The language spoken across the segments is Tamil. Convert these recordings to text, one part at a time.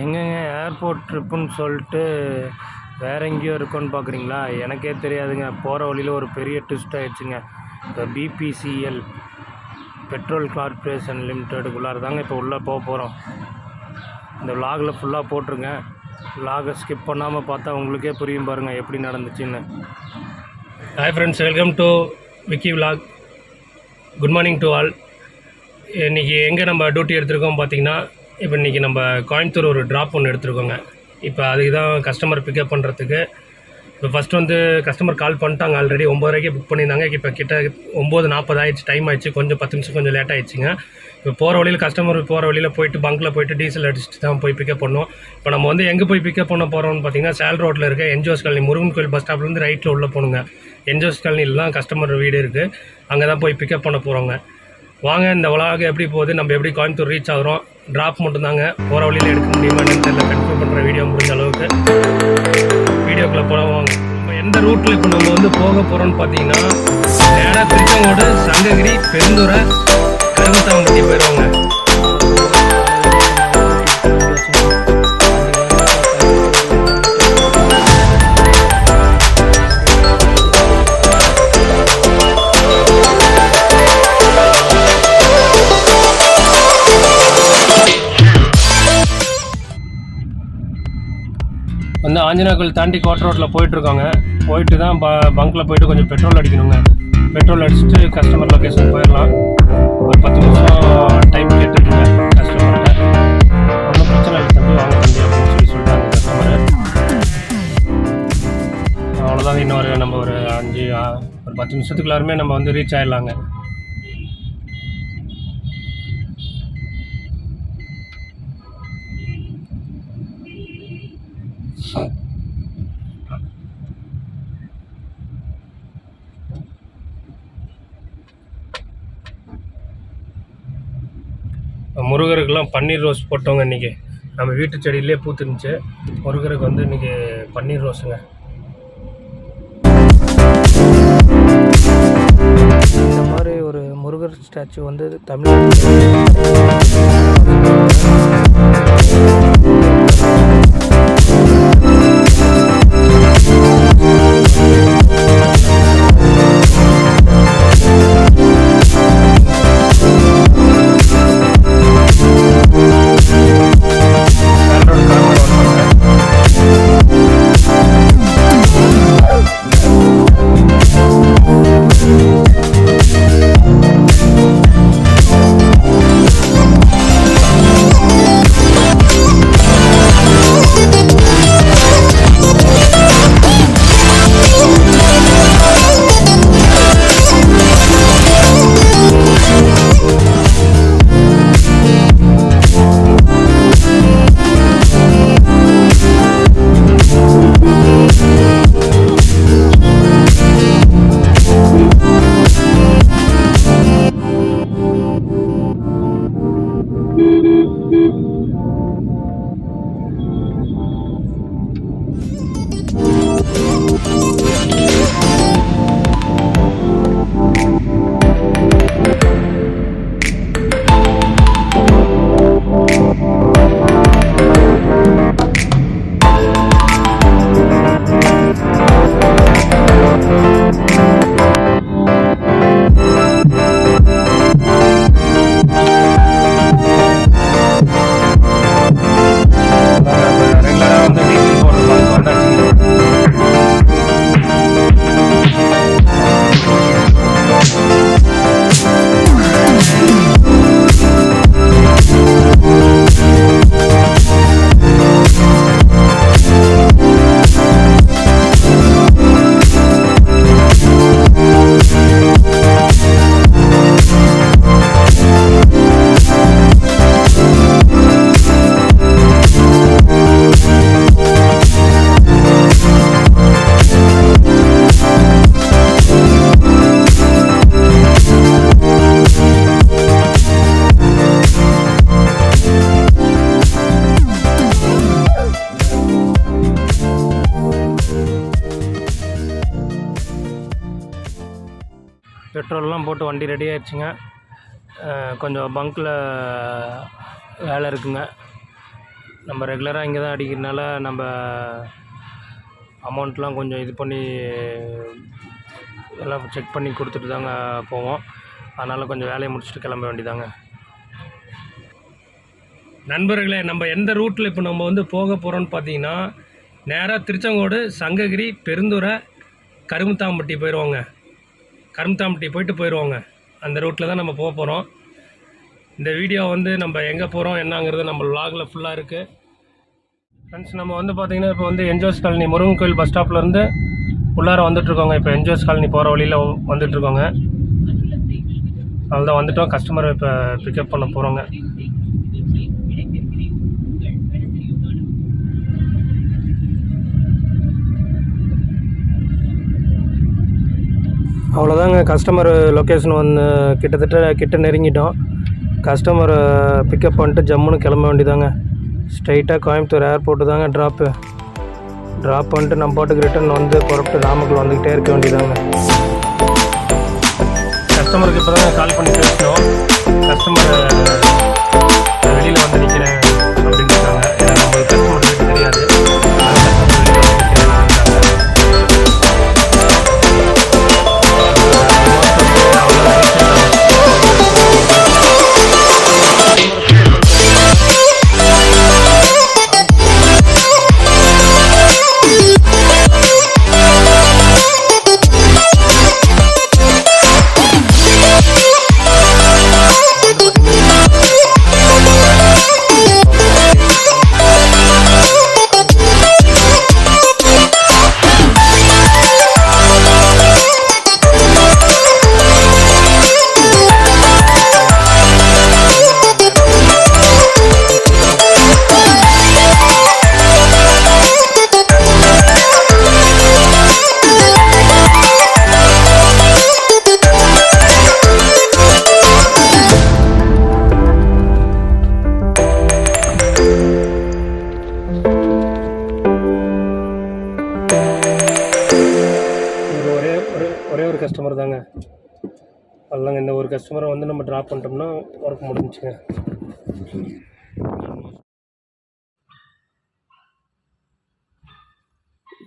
எங்கேங்க ஏர்போர்ட் ட்ரிப்புன்னு சொல்லிட்டு வேறு எங்கேயோ இருக்குன்னு பார்க்குறீங்களா? எனக்கே தெரியாதுங்க. போகிற வழியில் ஒரு பெரிய ட்விஸ்ட் ஆகிடுச்சுங்க. இந்த பிபிசிஎல் பெட்ரோல் கார்ப்பரேஷன் லிமிட்டெடுக்குள்ளார தாங்க இப்போ உள்ளே போகிறோம். இந்த விலாகில் ஃபுல்லாக போட்டிருங்க. விலாகை ஸ்கிப் பண்ணாமல் பார்த்தா உங்களுக்கே புரியும் பாருங்கள் எப்படி நடந்துச்சுன்னு. Hi friends, welcome to Vicky vlog. Good morning to all. இன்றைக்கி எங்கே நம்ம டியூட்டி எடுத்திருக்கோம் பார்த்தீங்கன்னா, இப்போ இன்றைக்கி நம்ம கோயம்புத்தூர் ஒரு ட்ராப் ஒன்று எடுத்துருக்கோங்க. இப்போ அதுக்கு தான் கஸ்டமர் பிக்கப் பண்ணுறதுக்கு. இப்போ ஃபஸ்ட்டு வந்து கஸ்டமர் கால் பண்ணிட்டாங்க. ஆல்ரெடி 9:30 புக் பண்ணியிருந்தாங்க. இப்போ கிட்ட 9:40 ஆகிடுச்சு, டைம் ஆகிடுச்சு. கொஞ்சம் 10 நிமிஷம் கொஞ்சம் லேட் ஆகிடுச்சிங்க. இப்போ போகிற வழியில் கஸ்டமர் போகிற வழியில் போயிட்டு பங்க்கில் போயிட்டு டீசல் அடிச்சுட்டு தான் போய் பிக்கப் பண்ணோம். இப்போ நம்ம வந்து எங்கே போய் பிக்கப் பண்ண போகிறோம்னு பார்த்தீங்கன்னா, சேல் ரோட்டில் இருக்க என்ஜிஓஸ் காலனி, முருகன் கோயில் பஸ் ஸ்டாப்லேருந்து ரைட்டில் உள்ளே போகணுங்க. என்ஜிஓஸ் காலனியில் தான் கஸ்டமர் வீடு இருக்குது. அங்கே தான் போய் பிக்கப் பண்ண போகிறோங்க. வாங்க, இந்த விலாக் எப்படி போகுது, நம்ம எப்படி கோயம்புத்தூர் ரீச் ஆகிறோம், ட்ராப் மட்டும்தாங்க. போகிற வழியில் எடுக்க முடியுமா என்னன்னு தெரியல. கன்ஃபியூ பண்ணுற வீடியோ முடிஞ்ச அளவுக்கு வீடியோக்குள்ளே போகிறோம். நம்ம எந்த ரூட்டில் இப்போ நம்ம வந்து போக போகிறோம்னு பார்த்தீங்கன்னா, நேராக திருச்செங்கோடு, சங்ககிரி, பெருந்துறை, கருமத்தாம்பட்டி போயிடுவாங்க. வந்து ஆஞ்சநேய கோயில் தாண்டி கோட்டை ரோட்டில் போயிட்டுருக்காங்க. போயிட்டு தான் பங்க்கில் போயிட்டு கொஞ்சம் பெட்ரோல் அடிக்கணுங்க. பெட்ரோல் அடிச்சுட்டு கஸ்டமர் லொக்கேஷன் போயிடலாம். ஒரு 10 நிமிஷம் டைம் கேட்டுருக்குங்க கஸ்டமர்கிட்ட. ஒன்றும் பிரச்சனை இல்லை தம்பி, வாங்க தம்பி அப்படின்னு சொல்லிட்டாங்க கஸ்டமரு. அவ்வளோதாங்க. இன்னொரு நம்ம ஒரு 10 நிமிஷத்துக்குள்ளாருமே நம்ம வந்து ரீச் ஆகிடலாங்க. முருகருக்கெல்லாம் பன்னீர் ரோஸ் போட்டோங்க. இன்றைக்கி நம்ம வீட்டு செடியிலே பூத்துருந்துச்சு. முருகருக்கு வந்து இன்றைக்கி பன்னீர் ரோஸுங்க. இந்த மாதிரி ஒரு முருகர் ஸ்டாச்சு வந்து தமிழ்நாட்டில் பெட்ரோல்லாம் போட்டு வண்டி ரெடி ஆகிடுச்சுங்க. கொஞ்சம் பங்க்கில் வேலை இருக்குங்க. நம்ம ரெகுலராக இங்கே தான் அடிக்கிறதுனால நம்ம அமௌண்ட்லாம் கொஞ்சம் இது பண்ணி எல்லாம் செக் பண்ணி கொடுத்துட்டு தாங்க போவோம். அதனால் கொஞ்சம் வேலையை முடிச்சுட்டு கிளம்ப வேண்டியதாங்க. நண்பர்களே, நம்ம எந்த ரூட்டில் இப்போ நம்ம வந்து போக போகிறோன்னு பார்த்தீங்கன்னா, நேராக திருச்செங்கோடு, சங்ககிரி, பெருந்துறை, கருமுத்தாம்பட்டி போயிடுவோங்க. கருமுத்தாம்பட்டி போயிடுவோங்க. அந்த ரூட்டில் தான் நம்ம போக போகிறோம். இந்த வீடியோ வந்து நம்ம எங்கே போகிறோம் என்னங்கிறது நம்ம vlogல ஃபுல்லாக இருக்குது. ஃப்ரெண்ட்ஸ், நம்ம வந்து பார்த்திங்கன்னா இப்போ வந்து என்ஜோஸ் காலனி முருகன் கோயில் பஸ் ஸ்டாப்லேருந்து உள்ளார வந்துட்டுருக்கோங்க. இப்போ என்ஜோஸ் காலனி போகிற வழியில் வந்துட்டுருக்கோங்க. அதுதான் வந்துட்டோம். கஸ்டமரை இப்போ பிக்கப் பண்ண போகிறோங்க. அவ்வளோதாங்க, கஸ்டமர் லொக்கேஷன் வந்து கிட்ட நெருங்கிட்டோம். கஸ்டமரை பிக்கப் பண்ணிட்டு ஜம்முன்னு கிளம்ப வேண்டியதாங்க. ஸ்ட்ரைட்டாக கோயம்புத்தூர் ஏர்போர்ட்டு தாங்க ட்ராப் பண்ணிட்டு நம்ம பாட்டுக்கு ரிட்டர்ன் வந்து புறப்பட்டு நாமக்கல் வந்துக்கிட்டே இருக்க வேண்டியதாங்க. கஸ்டமருக்கு இப்போ தாங்க கால் பண்ணி பேசினோம். கஸ்டமர் வெளியில் வந்து நிற்கிறேன் அப்படின்னு இருக்காங்க. நம்மளுக்கு கஸ்டமருக்கு தெரியாது. கஸ்டமர் தாங்க. அதுதாங்க, இந்த ஒரு கஸ்டமரை வந்து நம்ம ட்ராப் பண்ணிட்டோம்னா ஒர்க் முடிஞ்சுங்க.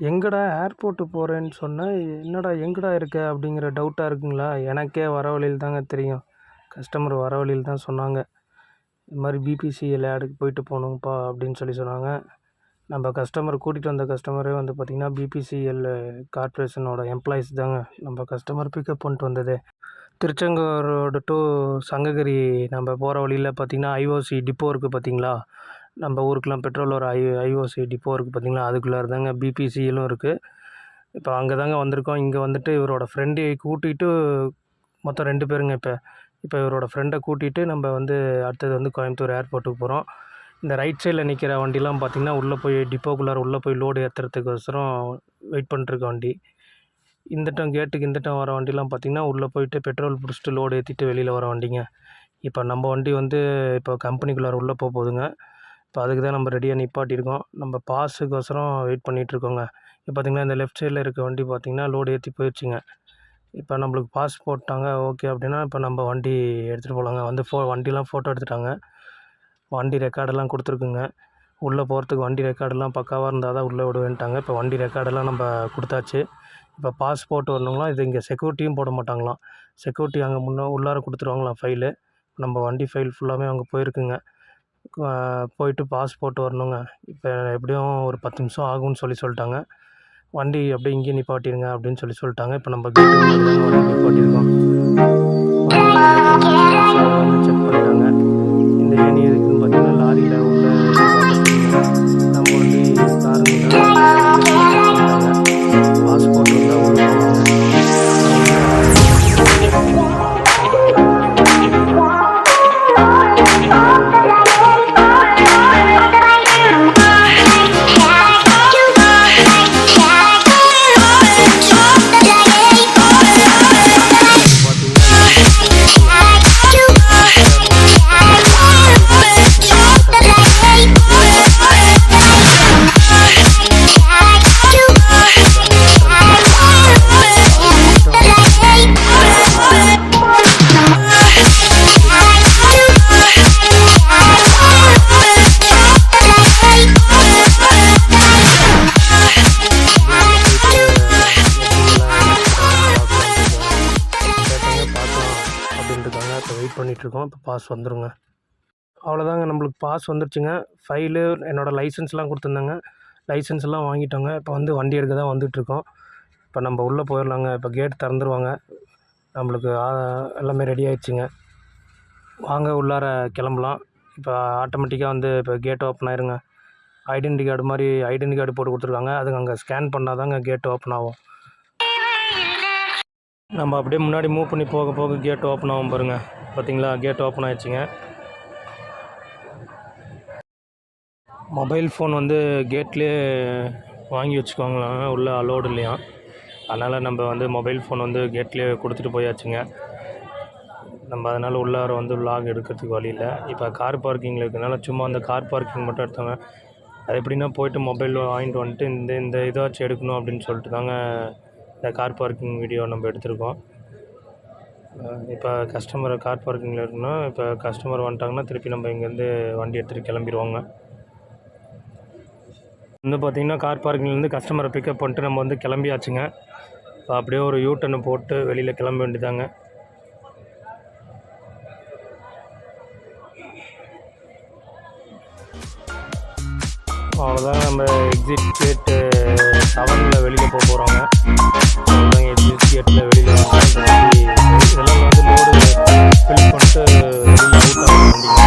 எங்கடா ஏர்போர்ட்டு போகிறேன்னு சொன்னால் என்னடா எங்கடா இருக்க அப்படிங்கிற டவுட்டாக இருக்குங்களா? எனக்கே வர வழியில் தாங்க தெரியும். கஸ்டமர் வர வழியில் தான் சொன்னாங்க. இது மாதிரி பிபிசிஎல் ஆடுக்கு போயிட்டு போகணுங்கப்பா அப்படின்னு சொன்னாங்க. நம்ம கஸ்டமர் கூட்டிகிட்டு வந்த கஸ்டமரே வந்து பார்த்திங்கன்னா பிபிசிஎல் கார்ப்பரேஷனோட எம்ப்ளாயிஸ் தாங்க. நம்ம கஸ்டமர் பிக்கப் பண்ணிட்டு வந்தது திருச்செங்கோடு ரோடு டு சங்ககிரி. நம்ம போகிற வழியில் பார்த்திங்கன்னா ஐஓசி டிப்போ இருக்குது பார்த்திங்களா? நம்ம ஊருக்கெலாம் பெட்ரோல் ஒரு ஐஓசி டிப்போ இருக்குது பார்த்திங்களா? அதுக்குள்ளே தாங்க பிபிசிஎல்லும் இருக்குது. இப்போ அங்கே தாங்க வந்திருக்கோம். இங்கே வந்துட்டு இவரோட ஃப்ரெண்டை கூட்டிகிட்டு மொத்தம் 2 பேருங்க. இப்போ இவரோட ஃப்ரெண்டை கூட்டிகிட்டு நம்ம வந்து அடுத்தது வந்து கோயம்புத்தூர் ஏர்போர்ட்டுக்கு போகிறோம். இந்த ரைட் சைடில் நிற்கிற வண்டிலாம் பார்த்திங்கன்னா உள்ளே போய் டிப்போக்குள்ளார உள்ளே போய் லோடு ஏற்றுறதுக்கோசரம் வெயிட் பண்ணிட்டுருக்க வண்டி. கேட்டுக்கு இந்தட்டம் வர வண்டிலாம் பார்த்திங்கன்னா உள்ளே போயிட்டு பெட்ரோல் பிடிச்சிட்டு லோடு ஏற்றிட்டு வெளியில் வர வண்டிங்க. இப்போ நம்ம வண்டி வந்து இப்போ கம்பெனிக்குள்ளார உள்ளே போகுதுங்க. இப்போ அதுக்கு தான் நம்ம ரெடியாக நிப்பாட்டியிருக்கோம். நம்ம பாஸுக்கோசரம் வெயிட் பண்ணிகிட்ருக்கோங்க. இப்போ பார்த்திங்கன்னா இந்த லெஃப்ட் சைடில் இருக்க வண்டி பார்த்திங்கன்னா லோடு ஏற்றி போயிடுச்சுங்க. இப்போ நம்மளுக்கு பாஸ் போட்டாங்க ஓகே அப்படின்னா இப்போ நம்ம வண்டி எடுத்துகிட்டு போகலாங்க. வந்து வண்டிலாம் ஃபோட்டோ எடுத்துட்டாங்க. வண்டி ரெக்கார்டெல்லாம் கொடுத்துருக்குங்க. உள்ளே போகிறதுக்கு வண்டி ரெக்கார்டெல்லாம் பக்காவாக இருந்தால் தான் உள்ளே விடுவேன்ட்டாங்க. இப்போ வண்டி ரெக்கார்டெல்லாம் நம்ம கொடுத்தாச்சு. இப்போ பாஸ்போர்ட் வரணுங்களாம். இது இங்கே செக்யூரிட்டியும் போட மாட்டாங்களாம். செக்யூரிட்டி அங்கே உள்ளார கொடுத்துருவாங்களாம் ஃபைலு. நம்ம வண்டி ஃபைல் ஃபுல்லாமே அங்கே போயிருக்குங்க. போயிட்டு பாஸ்போர்ட் வரணுங்க. இப்போ எப்படியும் ஒரு 10 நிமிஷம் ஆகும்னு சொல்லிட்டாங்க. வண்டி அப்படியே இங்கேயே நிப்பாட்டிடுங்க அப்படின்னு சொல்லிட்டாங்க. இப்போ நம்ம கேட்டு வண்டி நிப்பாட்டியிருக்கோம். செக் பண்ணிட்டாங்க. இந்த ஏணி எதுக்குன்னு பார்த்தீங்கன்னா லாரியில் உள்ள நம்ம வண்டி பாஸ்போர்ட் இருந்தால் உள்ள Yeah. வெயிட்டிங்கிட்ருக்கோம். இப்போ பாஸ் வந்துருங்க. அவ்வளோதாங்க, நம்மளுக்கு பாஸ் வந்துருச்சுங்க. ஃபைலு, என்னோடய லைசன்ஸ்லாம் கொடுத்துருந்தாங்க. லைசன்ஸ் எல்லாம் வாங்கிட்டோங்க. இப்போ வந்து வண்டி எடுக்க தான் வந்துட்டுருக்கோம். இப்போ நம்ம உள்ளே போயிடலாங்க. இப்போ கேட் திறந்துருவாங்க. நம்மளுக்கு எல்லாமே ரெடி ஆயிடுச்சுங்க. வாங்க உள்ளார கிளம்பலாம். இப்போ ஆட்டோமேட்டிக்காக வந்து இப்போ கேட் ஓப்பன் ஆயிருங்க. ஐடென்டி கார்டு போட்டு கொடுத்துருக்காங்க. அதுக்கு அங்கே ஸ்கேன் பண்ணால் தாங்க கேட் ஓப்பன் ஆகும். நம்ம அப்படியே முன்னாடி மூவ் பண்ணி போக போக கேட் ஓப்பன் ஆகும் பாருங்கள். பார்த்தீங்களா, கேட் ஓப்பன் ஆகிடுச்சிங்க. மொபைல் ஃபோன் வந்து கேட்லேயே வாங்கி வச்சுக்குவாங்களாம், உள்ளே அலோடு இல்லையா. அதனால் நம்ம வந்து மொபைல் ஃபோன் வந்து கேட்லேயே கொடுத்துட்டு போயாச்சுங்க. நம்ம அதனால் உள்ளார வந்து விலாக் எடுக்கிறதுக்கு வழி இல்லை. இப்போ கார் பார்க்கிங்கில் இருக்கிறதுனால சும்மா அந்த கார் பார்க்கிங் மட்டும் எடுத்தாங்க. அது எப்படின்னா போய்ட்டு மொபைல் வாங்கிட்டு வந்துட்டு இந்த இதாச்சும் எடுக்கணும் அப்படின்னு சொல்லிட்டு தாங்க இந்த கார் பார்க்கிங் வீடியோ நம்ம எடுத்திருக்கோம். இப்போ கஸ்டமரை கார் பார்க்கிங்கில் இருக்கணும். இப்போ கஸ்டமர் வந்துட்டாங்கன்னா திருப்பி நம்ம இங்கேருந்து வண்டி எடுத்துகிட்டு கிளம்பிடுவாங்க. வந்து பார்த்திங்கன்னா கார் பார்க்கிங்லேருந்து கஸ்டமரை பிக்கப் பண்ணிட்டு நம்ம வந்து கிளம்பியாச்சுங்க. இப்போ அப்படியே ஒரு யூ-டர்னு போட்டு வெளியில் கிளம்ப வேண்டியதாங்க. அவ்வளோதான், நம்ம எக்ஸிட் கேட்டு 7 வெளியில் போக போகிறோங்க. அவ்வளோதாங்க, எக்ஸிட் கேட்டில் வெளியில் இதெல்லாம் வந்து லோடு ஃபில் பண்ணிட்டு வெளியில் அவுட் ஆக வண்டிங்க.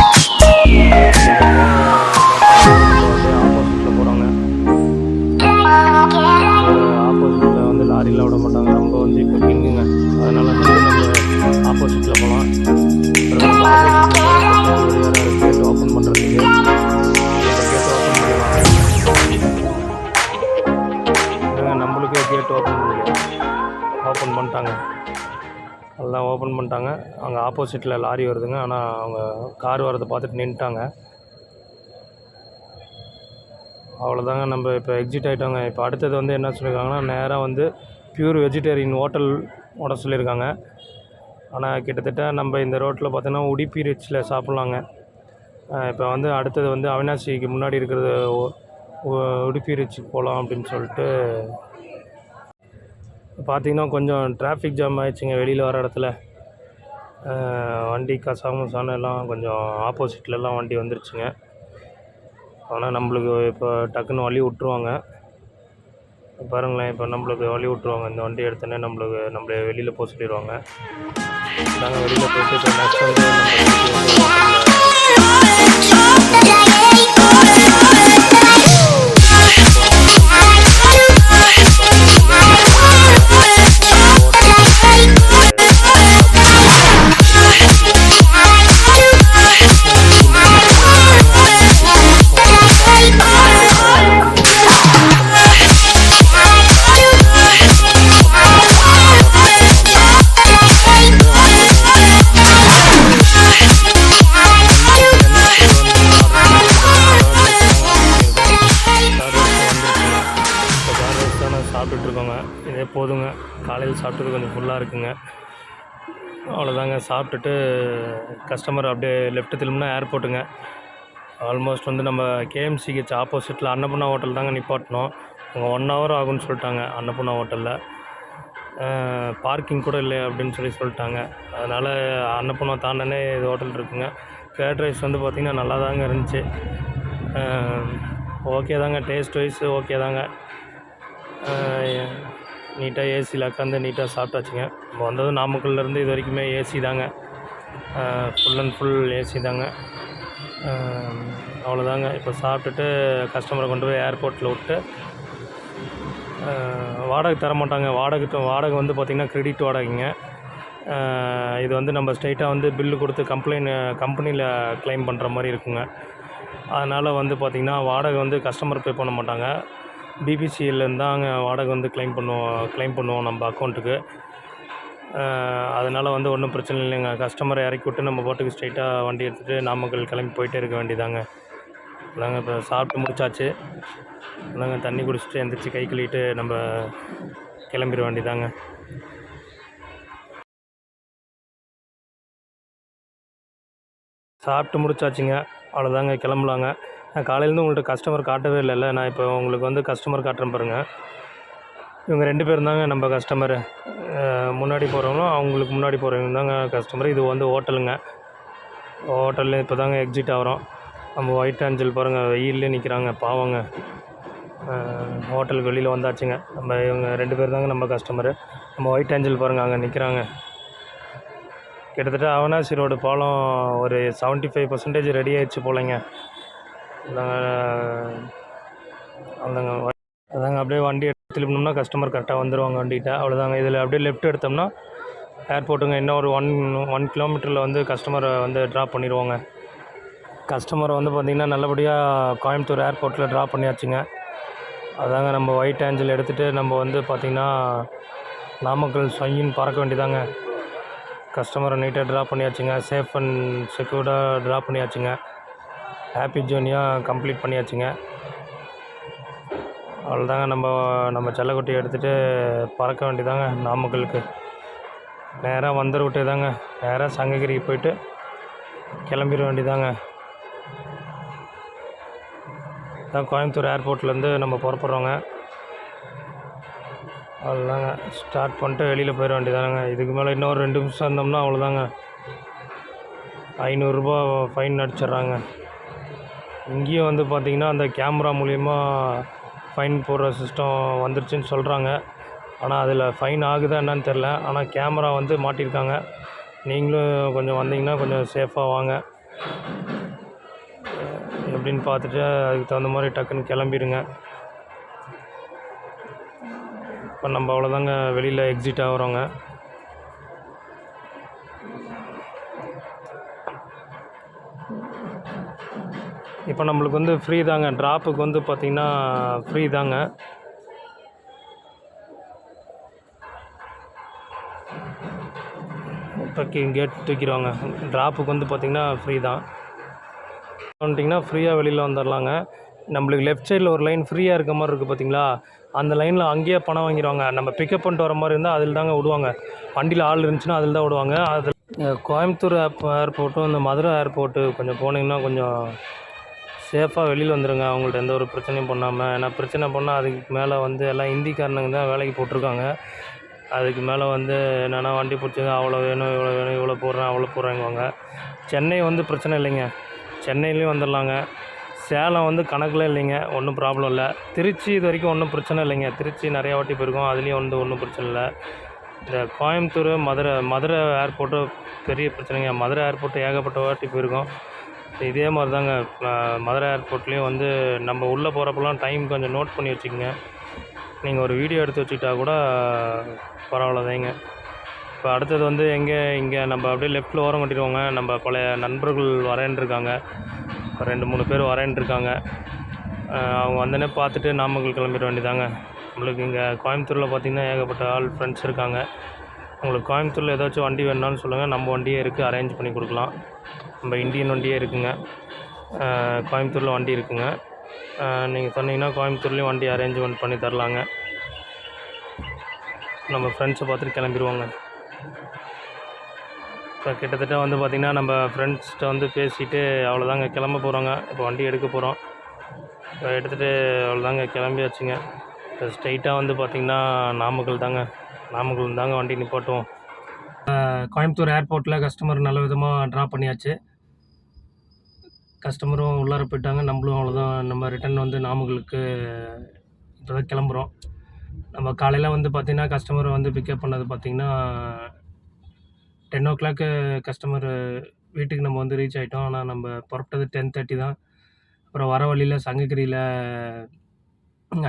ஆப்போசிட்டில் போகிறாங்க. ஆப்போசிட்டில் வந்து லாரியில் விட மாட்டாங்க. நம்ம வந்து இப்போ கிங்குங்க, அதனால் வந்து நம்ம ஆப்போசிட்டில் போகலாம். கேட் ஓப்பன் பண்ணுறதுக்கு நம்மளுக்கே கேட் ஓப்பன் பண்ணிட்டாங்க. எல்லாம் ஓப்பன் பண்ணிட்டாங்க. அங்கே ஆப்போசிட்டில் லாரி வருதுங்க. ஆனால் அவங்க கார் வரதை பார்த்துட்டு நின்றுட்டாங்க. அவ்வளோதாங்க, நம்ம இப்போ எக்ஸிட் ஆகிட்டோங்க. இப்போ அடுத்தது வந்து என்ன சொல்லியிருக்காங்கன்னா, நேராக வந்து பியூர் வெஜிடேரியன் ஹோட்டல் ஓட சொல்லியிருக்காங்க. ஆனால் கிட்டத்தட்ட நம்ம இந்த ரோட்டில் பார்த்தோன்னா உடுப்பி ரிச்சில் சாப்பிட்லாங்க. இப்போ வந்து அடுத்தது வந்து அவினாசிக்கு முன்னாடி இருக்கிறது உடுப்பி ரிச்சுக்கு போகலாம் அப்படின்னு சொல்லிட்டு. பார்த்திங்கன்னா கொஞ்சம் டிராஃபிக் ஜாம் ஆகிடுச்சிங்க வெளியில் வர இடத்துல. வண்டி கசாமுசான எல்லாம் கொஞ்சம் ஆப்போசிட்லலாம் வண்டி வந்துருச்சுங்க. ஆனால் நம்மளுக்கு இப்போ டக்குன்னு வழி விட்ருவாங்க பாருங்களேன். இப்போ நம்மளுக்கு வழி விட்ருவாங்க. இந்த வண்டி எடுத்தோன்னே நம்மளை வெளியில் போக சொல்லிடுவாங்க. நாங்கள் வெளியில் போய்ட்டு இப்போ நெக்ஸ்ட் வந்து சாப்பிட்டுட்ருக்கோங்க. இதே போதுங்க, காலையில் சாப்பிட்டது கொஞ்சம் ஃபுல்லாக இருக்குங்க. அவ்வளோதாங்க, சாப்பிட்டுட்டு கஸ்டமர் அப்படியே லெஃப்ட்டு திரும்பினா ஏர்போர்ட்டுங்க. ஆல்மோஸ்ட் வந்து நம்ம கேஎம்சிஹெச் ஆப்போசிட்டில் அன்னபூர்ணா ஹோட்டல் தாங்க நிப்பாட்டினோம். அவங்க 1 hour ஆகும்னு சொல்லிட்டாங்க அன்னபூர்ணா ஹோட்டலில். பார்க்கிங் கூட இல்லை அப்படின்னு சொல்லிட்டாங்க. அதனால் அன்னபூர்ணா தாண்டனே இது ஹோட்டல் இருக்குங்க. ஃப்ரைட் ரைஸ் வந்து பார்த்திங்கன்னா நல்லா தாங்க இருந்துச்சு. ஓகே தாங்க, டேஸ்ட் வைஸ் ஓகே தாங்க. நீட்டாக ஏசியில் உட்காந்து நீட்டாக சாப்பிட்டாச்சுங்க. நம்ம வந்தது நாமக்கல்லேருந்து இது வரைக்குமே ஏசி தாங்க, ஃபுல் அண்ட் ஃபுல் ஏசி தாங்க. அவ்வளோதாங்க, இப்போ சாப்பிட்டுட்டு கஸ்டமரை கொண்டு போய் ஏர்போர்ட்டில் விட்டு வாடகை தர மாட்டாங்க. வாடகை வந்து பார்த்திங்கன்னா கிரெடிட் வாடகைங்க. இது வந்து நம்ம ஸ்ட்ரைட்டாக வந்து பில்லு கொடுத்து கம்பெனியில் க்ளைம் பண்ணுற மாதிரி இருக்குங்க. அதனால் வந்து பார்த்திங்கன்னா வாடகை வந்து கஸ்டமர் பே பண்ண மாட்டாங்க. பிபிசிஎல்லேருந்து தாங்க வாடகை வந்து க்ளைம் பண்ணுவோம் நம்ம அக்கௌண்ட்டுக்கு. அதனால் வந்து ஒன்றும் பிரச்சனை இல்லைங்க. கஸ்டமரை இறக்கி விட்டு நம்ம பாட்டுக்கு ஸ்ட்ரைட்டாக வண்டி எடுத்துகிட்டு நாமக்கல் கிளம்பி போயிட்டே இருக்க வேண்டியதாங்க. நாங்கள் இப்போ சாப்பிட்டு முடிச்சாச்சு. நாங்கள் தண்ணி குடிச்சிட்டு எந்திரிச்சு கை கழுவிட்டு நம்ம கிளம்பிட வேண்டியதாங்க. சாப்பிட்டு முடிச்சாச்சுங்க. அவ்வளோதாங்க, கிளம்பலாங்க. நான் காலையிலேருந்து உங்கள்கிட்ட கஸ்டமர் காட்டவே இல்லைல்ல. நான் இப்போ உங்களுக்கு வந்து கஸ்டமர் காட்டுறேன் பாருங்கள். இவங்க 2 பேரும் தாங்க நம்ம கஸ்டமரு. முன்னாடி போகிறவங்களும் அவங்களுக்கு முன்னாடி போகிறவங்க தாங்க கஸ்டமர். இது வந்து ஹோட்டலுங்க. ஹோட்டலில் இப்போ தாங்க எக்ஸிட் ஆகிறோம். நம்ம ஒயிட் ஏஞ்சல் பாருங்கள், வெயிலே நிற்கிறாங்க பாவங்க. ஹோட்டலுக்கு வெளியில் வந்தாச்சுங்க. நம்ம இவங்க 2 பேர் தாங்க நம்ம கஸ்டமரு. நம்ம ஒயிட் ஏஞ்சல் பாருங்கள் அங்கே நிற்கிறாங்க. கிட்டத்தட்ட அவினாசி ரோடு பாலம் ஒரு 75% ரெடி ஆகிடுச்சு போலைங்க. அவ்வளோதாங்க. அதாங்க அப்படியே வண்டி எடுத்து திரும்பினோம்னா கஸ்டமர் கரெக்டாக வந்துடுவாங்க வண்டிகிட்ட. அவ்வளோதாங்க. இதில் அப்படியே லெஃப்ட் எடுத்தோம்னா ஏர்போர்ட்டுங்க. இன்னும் ஒரு 1 கிலோமீட்டரில் வந்து கஸ்டமரை வந்து ட்ராப் பண்ணிடுவோங்க. கஸ்டமரை வந்து பார்த்திங்கன்னா நல்லபடியாக கோயம்புத்தூர் ஏர்போர்ட்டில் ட்ராப் பண்ணியாச்சுங்க. அதாங்க நம்ம ஒயிட் ஏஞ்சல் எடுத்துகிட்டு நம்ம வந்து பார்த்திங்கன்னா நாமக்கல் ஸ்வைன்னு பறக்க வேண்டியதாங்க. கஸ்டமரை நீட்டாக ட்ராப் பண்ணியாச்சுங்க. சேஃப் அண்ட் செக்யூர்டாக ட்ராப் பண்ணியாச்சுங்க. ஹாப்பி ஜேர்னியாக கம்ப்ளீட் பண்ணியாச்சுங்க. அவ்வளோதாங்க. நம்ம செல்லக்குட்டியை எடுத்துகிட்டு பறக்க வேண்டியதாங்க நாமக்கலுக்கு. நேராக வந்துட விட்டு தாங்க நேராக சங்ககிரிக்கு போயிட்டு கிளம்பிட வேண்டியதாங்க. தான் கோயம்புத்தூர் ஏர்போர்ட்லேருந்து நம்ம புறப்படுறோங்க. அவ்வளோதாங்க. ஸ்டார்ட் பண்ணிட்டு வெளியில் போயிட வேண்டியதாங்க. இதுக்கு மேலே இன்னொரு 2 நிமிஷம் இருந்தோம்னா அவ்வளோதாங்க. 500 ரூபா ஃபைன் அடிச்சிட்றாங்க. இங்கேயும் வந்து பார்த்திங்கன்னா அந்த கேமரா மூலிமா ஃபைன் போடுற சிஸ்டம் வந்துருச்சுன்னு சொல்கிறாங்க. ஆனால் அதில் ஃபைன் ஆகுதா என்னன்னு தெரில. ஆனால் கேமரா வந்து மாட்டியிருக்காங்க. நீங்களும் கொஞ்சம் வந்தீங்கன்னா கொஞ்சம் சேஃபாக வாங்க. எப்படின்னு பார்த்துட்டு அதுக்கு தகுந்த மாதிரி டக்குன்னு கிளம்பிடுங்க. இப்போ நம்ம அவ்வளோதாங்க வெளியில் எக்ஸிட் ஆகிறோங்க. இப்போ நம்மளுக்கு வந்து ஃப்ரீ தாங்க. ட்ராப்புக்கு வந்து பார்த்திங்கன்னா ஃப்ரீ தாங்க. இப்போ கேட் தூக்கிடுவாங்க. ட்ராப்புக்கு வந்து பார்த்திங்கன்னா ஃப்ரீ தான். வந்துட்டிங்கன்னா ஃப்ரீயாக வெளியில் வந்துடலாங்க. நம்மளுக்கு லெஃப்ட் சைடில் ஒரு லைன் ஃப்ரீயாக இருக்க மாதிரி இருக்குது பார்த்திங்களா, அந்த லைனில் அங்கேயே பணம் வாங்கிடுவாங்க. நம்ம பிக்கப் பண்ணிட்டு வர மாதிரி இருந்தால் அதில் தாங்க விடுவாங்க. வண்டியில் ஆள் இருந்துச்சுன்னா அதில் தான் விடுவாங்க. அதில் கோயம்புத்தூர் ஏர்போர்ட்டும் இந்த மதுரை ஏர்போர்ட்டு கொஞ்சம் போனீங்கன்னா கொஞ்சம் சேஃபாக வெளியில் வந்துடுங்க. அவங்கள்ட்ட எந்த ஒரு பிரச்சனையும் பண்ணாமல். ஏன்னா பிரச்சனை பண்ணால் அதுக்கு மேலே வந்து எல்லாம் ஹிந்திக்காரனுங்க தான் வேலைக்கு போட்டிருக்காங்க. அதுக்கு மேலே வந்து என்னென்னா வண்டி பிடிச்சது அவ்வளோ வேணும், இவ்வளோ வேணும், இவ்வளோ போடுறேன், அவ்வளோ போடுறேங்குவாங்க. சென்னை வந்து பிரச்சனை இல்லைங்க. சென்னையிலையும் வந்துடலாங்க. சேலம் வந்து கணக்கில் இல்லைங்க, ஒன்றும் ப்ராப்ளம் இல்லை. திருச்சி இது வரைக்கும் ஒன்றும் பிரச்சனை இல்லைங்க. திருச்சி நிறையா வாட்டி போயிருக்கோம், அதுலேயும் வந்து ஒன்றும் பிரச்சனை இல்லை. இந்த கோயம்புத்தூர் மதுரை ஏர்போர்ட்டு பெரிய பிரச்சனைங்க. மதுரை ஏர்போர்ட்டு ஏகப்பட்ட வாட்டி போயிருக்கோம். இதே மாதிரி தாங்க மதுரை ஏர்போர்ட்லேயும் வந்து நம்ம உள்ளே போகிறப்பெல்லாம் டைம் கொஞ்சம் நோட் பண்ணி வச்சுக்கோங்க. நீங்கள் ஒரு வீடியோ எடுத்து வச்சுக்கிட்டா கூட பரவாயில்லதாங்க. இப்போ அடுத்தது வந்து இங்கே நம்ம அப்படியே லெஃப்ட்டில் ஓரம் கட்டிடுவோங்க. நம்ம பழைய நண்பர்கள் வரேன்ருக்காங்க. 2-3 பேர் வரேன்ருக்காங்க. அவங்க வந்தோடனே பார்த்துட்டு நாமக்கல் கிளம்பிட வேண்டியதாங்க. நம்மளுக்கு இங்கே கோயம்புத்தூரில் பார்த்திங்கன்னா ஏகப்பட்ட ஆள் ஃப்ரெண்ட்ஸ் இருக்காங்க. உங்களுக்கு கோயம்புத்தூரில் ஏதாச்சும் வண்டி வேணுனாலும் சொல்லுங்கள், நம்ம வண்டியே இருக்குது, அரேஞ்ச் பண்ணி கொடுக்கலாம். நம்ம இந்தியன் வண்டியே இருக்குங்க. கோயம்புத்தூரில் வண்டி இருக்குங்க. நீங்கள் சொன்னீங்கன்னா கோயம்புத்தூர்லேயும் வண்டி அரேஞ்ச்மெண்ட் பண்ணி தரலாங்க. நம்ம ஃப்ரெண்ட்ஸை பார்த்துட்டு கிளம்பிடுவோங்க. இப்போ கிட்டத்தட்ட வந்து பார்த்திங்கன்னா நம்ம ஃப்ரெண்ட்ஸ்கிட்ட வந்து பேசிவிட்டு அவ்வளோதாங்க கிளம்ப போகிறோங்க. இப்போ வண்டி எடுக்க போகிறோம். இப்போ எடுத்துகிட்டு அவ்வளோதாங்க கிளம்பியாச்சுங்க. இப்போ ஸ்ட்ரைட்டாக வந்து பார்த்திங்கன்னா நாமக்கல் தாங்க வண்டி நிப்பாட்டுவோம். கோயம்புத்தூர் ஏர்போர்ட்டில் கஸ்டமர் நல்ல விதமாக ட்ராப் பண்ணியாச்சு. கஸ்டமரும் உள்ளார போயிட்டாங்க. நம்மளும் அவ்வளோதான். நம்ம ரிட்டன் வந்து நாமக்கலுக்கு இப்போ தான் கிளம்புறோம். நம்ம காலையில் வந்து பார்த்திங்கன்னா கஸ்டமரை வந்து பிக்கப் பண்ணது பார்த்திங்கன்னா 10 o'clock கஸ்டமர் வீட்டுக்கு நம்ம வந்து ரீச் ஆகிட்டோம். ஆனால் நம்ம புறப்பட்டது 10:30 தான். அப்புறம் வர வழியில் சங்ககிரியில்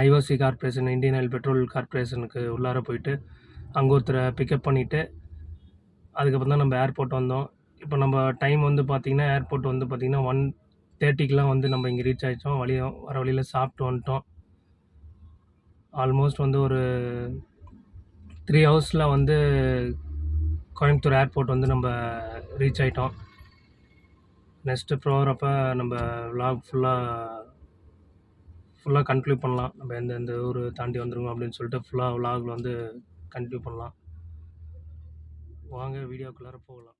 IOC corporation, Indian oil petrol கார்ப்பரேஷனுக்கு உள்ளார போயிட்டு அங்கே ஒருத்தரை பிக்கப் பண்ணிவிட்டு அதுக்கப்புறம் தான் நம்ம ஏர்போர்ட் வந்தோம். இப்போ நம்ம டைம் வந்து பார்த்திங்கன்னா ஏர்போர்ட் வந்து பார்த்திங்கன்னா 1:30க்கெலாம் வந்து நம்ம இங்கே ரீச் ஆகிட்டோம். வர வழியில் சாப்பிட்டு வந்துட்டோம். ஆல்மோஸ்ட் வந்து ஒரு 3 hours வந்து கோயம்புத்தூர் ஏர்போர்ட் வந்து நம்ம ரீச் ஆகிட்டோம். நெக்ஸ்ட்டு போகிறப்ப நம்ம விலாக் ஃபுல்லாக கன்க்ளூட் பண்ணலாம். நம்ம எந்த ஊர் தாண்டி வந்துருக்கோம் அப்படின்னு சொல்லிட்டு ஃபுல்லாக விலாகில் வந்து கன்டினியூ பண்ணலாம். வாங்க வீடியோக்குள்ளார போகலாம்.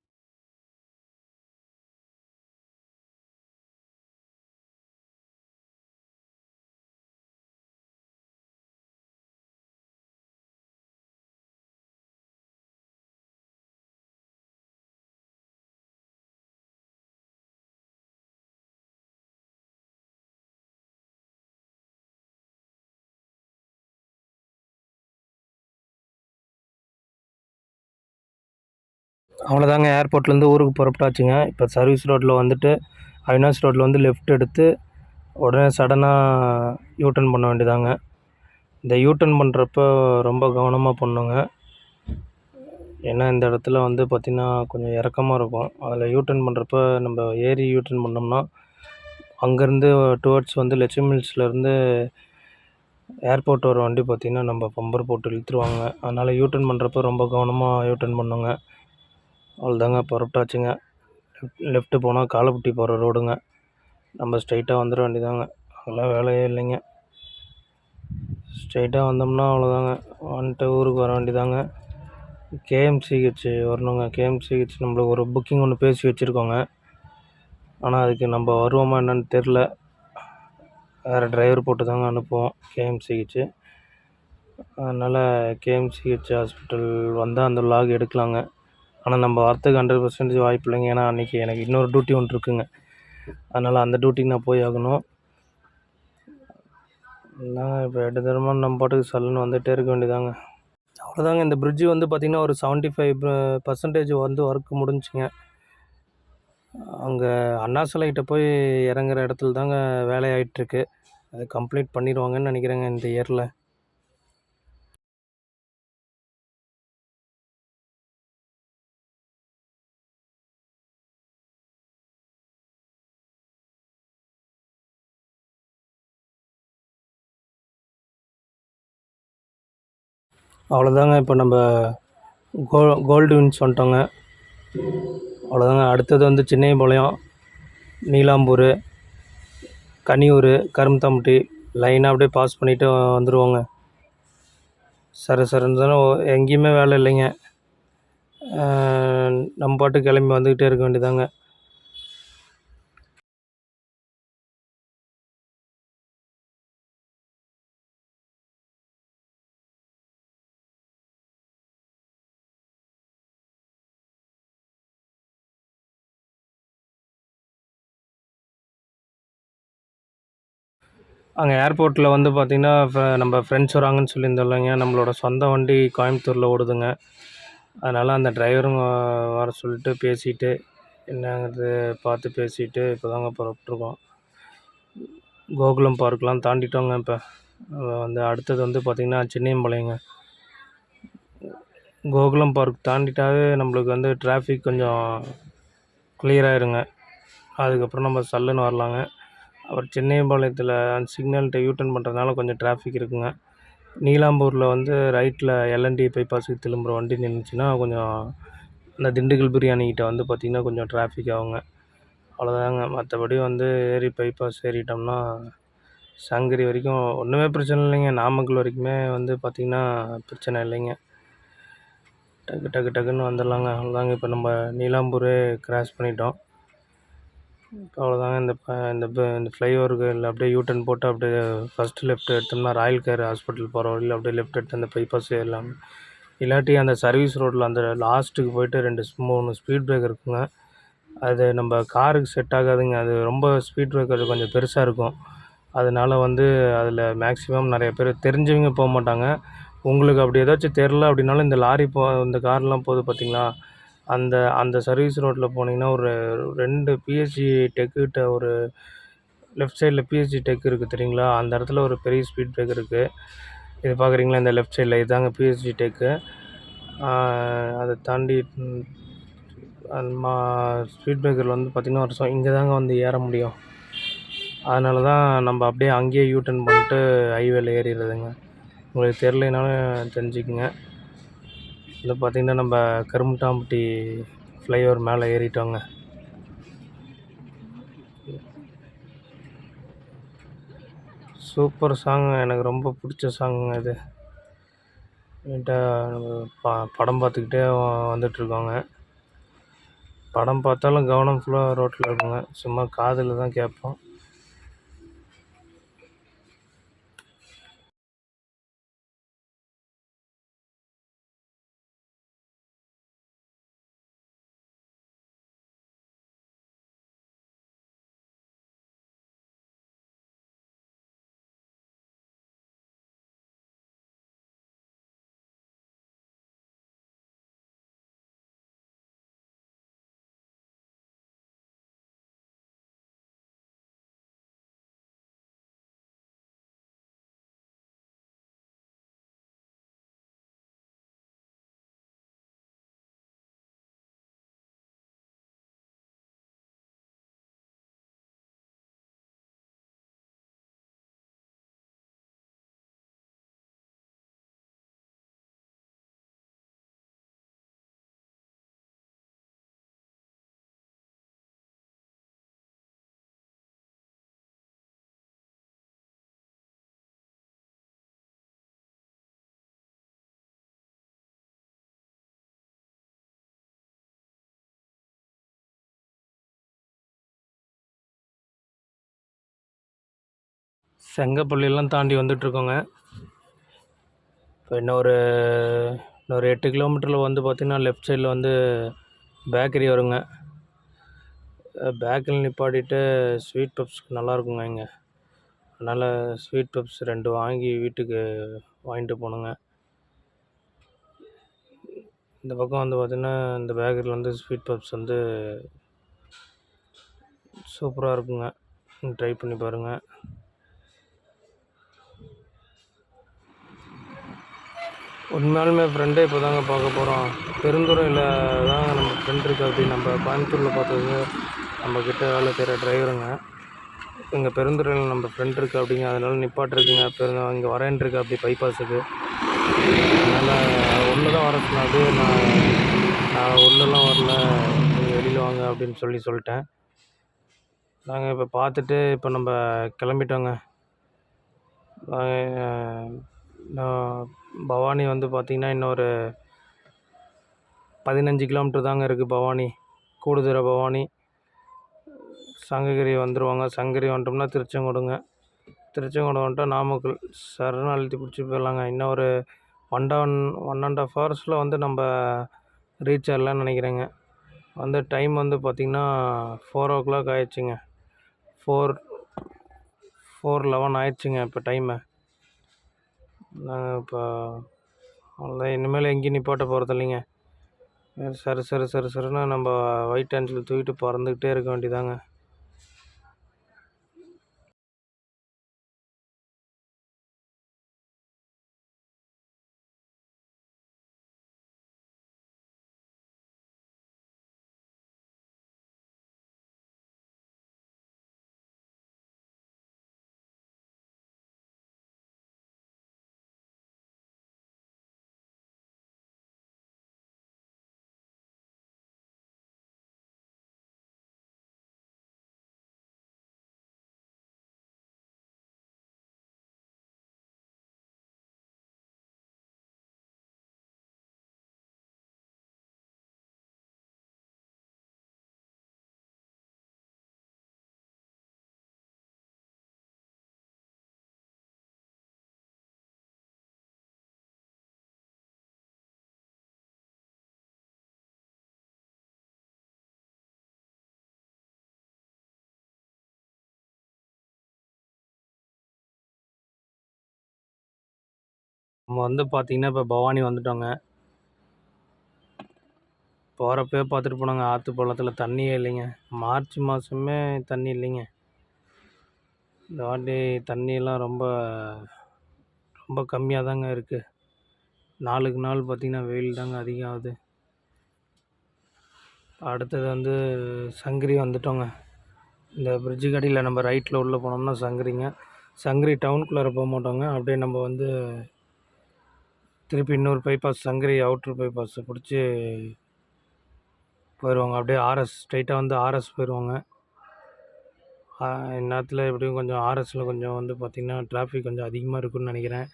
அவ்வளோதாங்க, ஏர்போர்ட்லேருந்து ஊருக்கு புறப்பட்டாச்சுங்க. இப்போ சர்வீஸ் ரோட்டில் வந்துட்டு அவினாஷ் ரோட்டில் வந்து லெஃப்ட் எடுத்து உடனே சடனாக யூட்டர்ன் பண்ண வேண்டியதாங்க. இந்த யூட்டர்ன் பண்ணுறப்போ ரொம்ப கவனமாக பண்ணணுங்க. ஏன்னா இந்த இடத்துல வந்து பார்த்திங்கன்னா கொஞ்சம் இறக்கமாக இருக்கும். அதில் யூட்டர்ன் பண்ணுறப்ப நம்ம ஏறி யூட்டர்ன் பண்ணோம்னா அங்கேருந்து டுவர்ட்ஸ் வந்து லட்சுமி மில்ஸ்லேருந்து ஏர்போர்ட் வர வண்டி பார்த்திங்கன்னா நம்ம பம்பர் போட்டு இழுத்துருவாங்க. அதனால் யூட்டர்ன் பண்ணுறப்ப ரொம்ப கவனமாக யூட்டர்ன் பண்ணுங்க. அவ்வளோதாங்க, புறப்பட்டாச்சுங்க. லெஃப்ட்டு போனால் காலப்பட்டி போகிற ரோடுங்க. நம்ம ஸ்ட்ரைட்டாக வந்துட வேண்டியதாங்க. அதெல்லாம் வேலையே இல்லைங்க. ஸ்ட்ரைட்டாக வந்தோம்னா அவ்வளோதாங்க, வந்துட்டு ஊருக்கு வர வேண்டியதாங்க. கேஎம்சிஹெச் வரணுங்க. கேஎம்சிஹெச் நம்மளுக்கு ஒரு புக்கிங் ஒன்று பேசி வச்சுருக்கோங்க. ஆனால் அதுக்கு நம்ம வருவோமா என்னன்னு தெரில. வேறு டிரைவர் போட்டு தாங்க அனுப்புவோம் கேஎம்சிஹெச். அதனால் கேஎம்சிஹெச் ஹாஸ்பிட்டல் வந்தால் அந்த லாக் எடுக்கலாங்க. ஆனால் நம்ம வரத்துக்கு 100% வாய்ப்பு இல்லைங்க. ஏன்னா அன்றைக்கி எனக்கு இன்னொரு டியூட்டி ஒன்று இருக்குங்க. அதனால் அந்த டியூட்டிக்கு நான் போய் ஆகணும். இல்லைங்க, இப்போ எடுத்தரமாக நம்ம பாட்டுக்கு சல்லுன்னு வந்துகிட்டே இருக்க வேண்டியதாங்க. அவ்வளோதாங்க, இந்த பிரிட்ஜு வந்து பார்த்திங்கன்னா ஒரு 75% வந்து ஒர்க் முடிஞ்சுங்க. அங்கே அண்ணா சிலைகிட்ட போய் இறங்குற இடத்துல தாங்க வேலை ஆகிட்டுருக்கு. அது கம்ப்ளீட் பண்ணிடுவாங்கன்னு நினைக்கிறேங்க இந்த இயரில். அவ்வளோதாங்க, இப்போ நம்ம கோல்டு வின்ஸ் வந்துட்டோங்க. அவ்வளோதாங்க, அடுத்தது வந்து சின்னையபாளையம், நீலாம்பூர், கனியூர், கரும்பத்தம்பட்டி லைனாக அப்படியே பாஸ் பண்ணிவிட்டு வந்துடுவோங்க. சரன்னு தானே, எங்கேயுமே வேலை இல்லைங்க. நம்ம பாட்டுக்கு கிளம்பி வந்துக்கிட்டே இருக்க வேண்டியதாங்க. அங்கே ஏர்போர்ட்டில் வந்து பார்த்திங்கன்னா நம்ம ஃப்ரெண்ட்ஸ் வராங்கன்னு சொல்லியிருந்தோம் இல்லைங்க. நம்மளோட சொந்த வண்டி கோயம்புத்தூரில் ஓடுதுங்க. அதனால் அந்த டிரைவரும் வர சொல்லிட்டு பேசிவிட்டு என்னங்கிறது பார்த்து பேசிவிட்டு இப்போ தாங்க புறப்பட்டுருக்கோம். கோகுலம் பார்க்லாம் தாண்டிட்டோங்க. இப்போ வந்து அடுத்தது வந்து பார்த்திங்கன்னா சின்னையம்பாளையங்க. கோகுலம் பார்க் தாண்டிட்டாவே நம்மளுக்கு வந்து டிராஃபிக் கொஞ்சம் கிளியர் ஆயிருங்க. அதுக்கப்புறம் நம்ம சல்லுன்னு வரலாங்க. அப்புறம் சின்னையம்பாளையத்தில் சிக்னல்கிட்ட யூட்டர்ன் பண்ணுறதுனால கொஞ்சம் டிராஃபிக் இருக்குங்க. நீலாம்பூரில் வந்து ரைட்டில் எல்என்டி பைபாஸுக்கு திரும்புகிற வண்டி நின்றுச்சுன்னா கொஞ்சம் அந்த திண்டுக்கல் பிரியாணிக்கிட்ட வந்து பார்த்திங்கன்னா கொஞ்சம் டிராஃபிக் ஆகுங்க. அவ்வளோதாங்க, மற்றபடி வந்து ஏறி பைபாஸ் ஏறிட்டோம்னா சங்ககிரி வரைக்கும் ஒன்றுமே பிரச்சனை இல்லைங்க. நாமக்கல் வரைக்குமே வந்து பார்த்திங்கன்னா பிரச்சனை இல்லைங்க. டக்குன்னு வந்துடலாங்க. அவ்வளோதாங்க, இப்போ நம்ம நீலாம்பூரே கிராஸ் பண்ணிட்டோம். அவ்வளோதாங்க, இந்த ஃப்ளைஓவருக்கு இல்லை அப்படியே யூட்டர்ன் போட்டு அப்படியே ஃபஸ்ட்டு லெஃப்ட் எடுத்தோம்னா ராயல் கேர் ஹாஸ்பிட்டல் போகிற வழியில் அப்படியே லெஃப்ட் எடுத்து அந்த பைபாஸ் ஏறலாம். இல்லாட்டி அந்த சர்வீஸ் ரோட்டில் அந்த லாஸ்ட்டுக்கு போய்ட்டு 3 ஸ்பீட் பிரேக்கர் இருக்குங்க. அது நம்ம காருக்கு செட் ஆகாதுங்க. அது ரொம்ப ஸ்பீட் பிரேக்கர் கொஞ்சம் பெருசாக இருக்கும். அதனால் வந்து அதில் மேக்ஸிமம் நிறைய பேர் தெரிஞ்சவங்க போக மாட்டாங்க. உங்களுக்கு அப்படி ஏதாச்சும் தெரில அப்படின்னாலும் இந்த கார்லாம் போகுது பார்த்தீங்களா, அந்த அந்த சர்வீஸ் ரோட்டில் போனீங்கன்னா ஒரு 2 பிஎஸ்ஜி டெக்கிட்ட ஒரு லெஃப்ட் சைடில் பிஎஸ்ஜி டெக் இருக்குது தெரியுங்களா, அந்த இடத்துல ஒரு பெரிய ஸ்பீட் பிரேக்கர் இருக்குது. இது பார்க்குறீங்களா இந்த லெஃப்ட் சைடில், இதுதாங்க பிஎஸ்ஜி டெக்கு. அதை தாண்டி அந்த ஸ்பீட் பிரேக்கரில் வந்து பார்த்திங்கன்னா இங்கே தாங்க வந்து ஏற முடியும். அதனால தான் நம்ம அப்படியே அங்கேயே யூட்டர்ன் பண்ணிட்டு ஹைவேல ஏறிடுறதுங்க. உங்களுக்கு தெரிலைனாலும் தெரிஞ்சுக்கங்க. இது பார்த்திங்கன்னா நம்ம கரும்பட்டாம்பட்டி ஃப்ளைஓவர் மேலே ஏறிட்டோங்க. சூப்பர் சாங், எனக்கு ரொம்ப பிடிச்ச சாங்குங்க இது. படம் பார்த்துக்கிட்டே வந்துட்டுருக்கோங்க. படம் பார்த்தாலும் கவனம் ஃபுல்லாக ரோட்டில் இருக்குங்க. சும்மா காதில் தான் கேட்போம். செங்கப்பள்ளியெல்லாம் தாண்டி வந்துட்டுருக்கோங்க. இப்போ இன்னொரு 8 கிலோமீட்டரில் வந்து பார்த்திங்கன்னா லெஃப்ட் சைடில் வந்து பேக்கரி வருங்க. பேக்கரியில் நிப்பாட்டிட்டு ஸ்வீட் பப்ஸ் நல்லாயிருக்குங்க இங்கே. அதனால் ஸ்வீட் பப்ஸ் 2 வாங்கி வீட்டுக்கு வாங்கிட்டு போகணுங்க. இந்த பக்கம் வந்து பார்த்திங்கன்னா இந்த பேக்கரியில் வந்து ஸ்வீட் பப்ஸ் வந்து சூப்பராக இருக்குங்க. ட்ரை பண்ணி பாருங்கள். உண்மையாலுமே ஃப்ரெண்டே இப்போ தாங்க பார்க்க போகிறோம். பெருந்துறையில் தாங்க நம்ம ஃப்ரெண்ட் இருக்குது. அப்படி நம்ம கோயம்புத்தூரில் பார்த்தது நம்மக்கிட்ட வேலை செய்கிற டிரைவருங்க. இங்கே பெருந்துறையில் நம்ம ஃப்ரெண்ட் இருக்குது அப்படிங்க, அதனால நிப்பாட்டிருக்குங்க. இங்கே வரேன்ருக்கு அப்படி பைபாஸுக்கு. அதனால் உள்ளே தான் வர சொன்னாது. நான் உள்ளெல்லாம் வரல, நீங்கள் வெளியில் வாங்க அப்படின்னு சொல்லிட்டேன். நாங்கள் இப்போ பார்த்துட்டு இப்போ நம்ம கிளம்பிட்டோங்க. நான் பவானி வந்து பார்த்திங்கன்னா இன்னொரு 15 கிலோமீட்டர் தாங்க இருக்குது பவானி. கூடுதுறை பவானி. சங்ககிரி வந்துடுவாங்க. சங்ககிரி வந்துட்டோம்னா திருச்செங்கோடுங்க. திருச்செங்கோடு வந்துட்டா நாமக்கல். சரண் அழுத்தி பிடிச்சி போயிடலாங்க. இன்னும் ஒரு 1.5 ஹவர்ஸில் வந்து நம்ம ரீச் ஆகலான்னு நினைக்கிறேங்க. வந்து டைம் வந்து பார்த்திங்கன்னா 4 o'clock ஆயிடுச்சுங்க. 4:11 ஆயிடுச்சுங்க இப்போ டைமு. நாங்கள் இப்போ அவ்வளோதான், இனிமேல் எங்கேயும் நிப்பாட்ட போகிறது இல்லைங்க. சருன்னு நம்ம ஒயிட் டேன்ஸில் தூக்கிட்டு பறந்துக்கிட்டே இருக்க வேண்டியதாங்க. நம்ம வந்து பார்த்திங்கன்னா இப்போ பவானி வந்துட்டோங்க. போகிறப்பே பார்த்துட்டு போனாங்க, ஆற்று பள்ளத்தில் தண்ணியே இல்லைங்க. மார்ச் மாதமே தண்ணி இல்லைங்க. இந்த வாட்டி தண்ணியெல்லாம் ரொம்ப ரொம்ப கம்மியாக தாங்க இருக்குது. நாளுக்கு நாள் பார்த்திங்கன்னா வெயில் தாங்க அதிகம் ஆகுது. அடுத்தது வந்து சங்ககிரி வந்துட்டோங்க. இந்த பிரிட்ஜு கடியில் நம்ம ரைட்டில் உள்ளே போனோம்னா சங்ககிரிங்க. சங்ககிரி டவுனுக்குள்ளார போக மாட்டோங்க. அப்படியே நம்ம வந்து திருப்பி இன்னொரு பைபாஸ், சங்ககிரி அவுட்ரு பைபாஸை பிடிச்சி போயிடுவாங்க. அப்படியே ஸ்ட்ரைட்டாக வந்து ஆர்எஸ் போயிடுவாங்க. இந்நேரத்தில் எப்படியும் கொஞ்சம் ஆர்எஸில் கொஞ்சம் வந்து பார்த்திங்கன்னா டிராஃபிக் கொஞ்சம் அதிகமாக இருக்குதுன்னு நினைக்கிறேன்.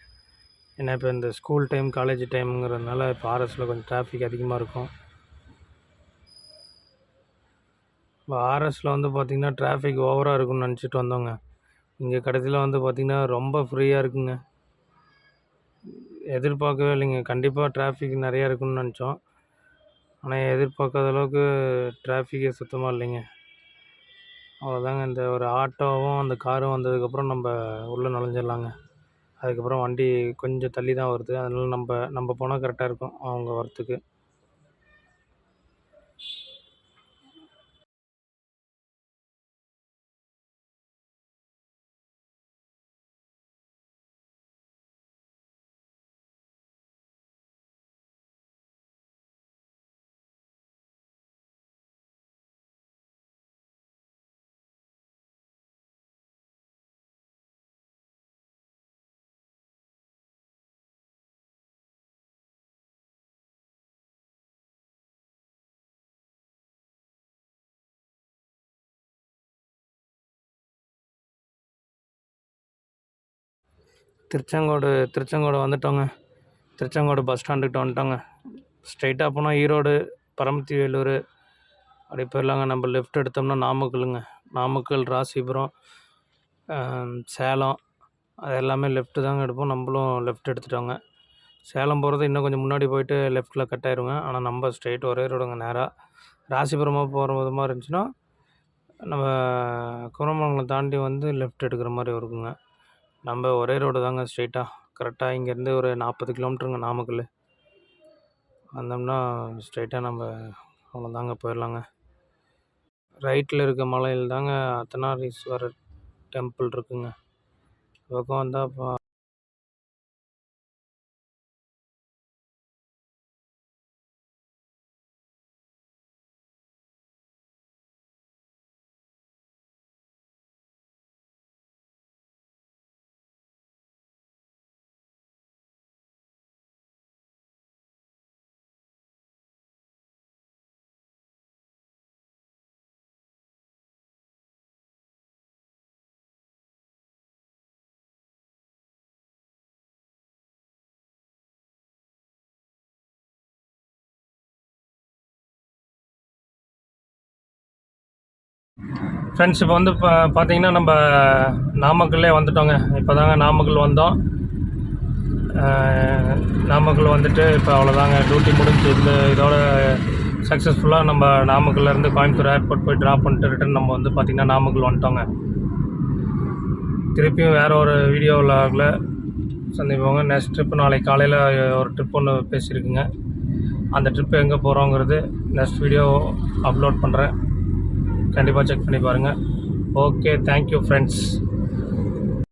ஏன்னா இப்போ இந்த ஸ்கூல் டைம், காலேஜ் டைமுங்கிறதுனால இப்போ ஆர்எஸில் கொஞ்சம் டிராஃபிக் அதிகமாக இருக்கும். இப்போ ஆர்எஸில் வந்து பார்த்திங்கன்னா டிராஃபிக் ஓவராக இருக்குன்னு நினச்சிட்டு வந்தோங்க. இங்கே கடைசியில் வந்து பார்த்திங்கன்னா ரொம்ப ஃப்ரீயாக இருக்குங்க. எதிர்பார்க்கவே இல்லைங்க. கண்டிப்பாக டிராஃபிக் நிறையா இருக்குன்னு நினச்சோம். ஆனால் எதிர்பார்க்காத அளவுக்கு டிராஃபிக்கே சுத்தமாக இல்லைங்க. அவ்வளோதாங்க. இந்த ஒரு ஆட்டோவும் அந்த காரும் வந்ததுக்கப்புறம் நம்ம உள்ளே நுழைஞ்சிடலாங்க. அதுக்கப்புறம் வண்டி கொஞ்சம் தள்ளி தான் வருது. அதனால் நம்ம போனால் கரெக்டாக இருக்கும் அவங்க வரத்துக்கு. திருச்செங்கோடு வந்துட்டோங்க. திருச்செங்கோடு பஸ் ஸ்டாண்டுக்கிட்ட வந்துட்டோங்க. ஸ்ட்ரைட்டாக போனால் ஈரோடு, பரமத்தி வேலூர் அப்படி போயிடலாங்க. நம்ம லெஃப்ட் எடுத்தோம்னா நாமக்கலுங்க. நாமக்கல், ராசிபுரம், சேலம், அது எல்லாமே லெஃப்ட்டு தாங்க எடுப்போம். நம்மளும் லெஃப்ட் எடுத்துட்டோங்க. சேலம் போகிறது இன்னும் கொஞ்சம் முன்னாடி போயிட்டு லெஃப்ட்டில் கட் ஆயிருங்க. ஆனால் நம்ம ஸ்ட்ரெயிட் ஒரே ரோடுங்க நேராக. ராசிபுரமாக போகிற விதமாக இருந்துச்சுன்னா நம்ம குரமங்கலம் தாண்டி வந்து லெஃப்ட் எடுக்கிற மாதிரி இருக்குங்க. நம்ம ஒரே ரோடு தாங்க ஸ்ட்ரெயிட்டாக. கரெக்டாக இங்கேருந்து ஒரு 40 கிலோமீட்டருங்க நாமக்கல். வந்தோம்னா ஸ்ட்ரெயிட்டாக நம்ம அவ்வளோதாங்க போயிடலாங்க. ரைட்டில் இருக்க மலையில் தாங்க அர்த்தநாரீஸ்வரர் டெம்பிள் இருக்குங்க. பக்கம் வந்தால் ஃப்ரெண்ட்ஸ் இப்போ வந்து பார்த்தீங்கன்னா நம்ம நாமக்கல்லே வந்துட்டோங்க. இப்போ தாங்க நாமக்கல் வந்தோம். நாமக்கல் வந்துட்டு இப்போ அவ்வளோதாங்க, டியூட்டி முடிஞ்சு. இதோட சக்ஸஸ்ஃபுல்லாக நம்ம நாமக்கல்லேருந்து கோயம்புத்தூர் ஏர்போர்ட் போய் ட்ராப் பண்ணிட்டு ரிட்டன் நம்ம வந்து பார்த்திங்கன்னா நாமக்கல் வந்துட்டோங்க. திருப்பியும் வேறு ஒரு வீடியோ விலாகில் சந்திப்போங்க. நெக்ஸ்ட் ட்ரிப்பு நாளைக்கு காலையில் ஒரு ட்ரிப் ஒன்று பேசியிருக்குங்க. அந்த ட்ரிப்பு எங்கே போகிறோங்கிறது நெக்ஸ்ட் வீடியோ அப்லோட் பண்ணுறேன். கண்டிப்பாக செக் பண்ணி பாருங்கள். Okay, thank you friends.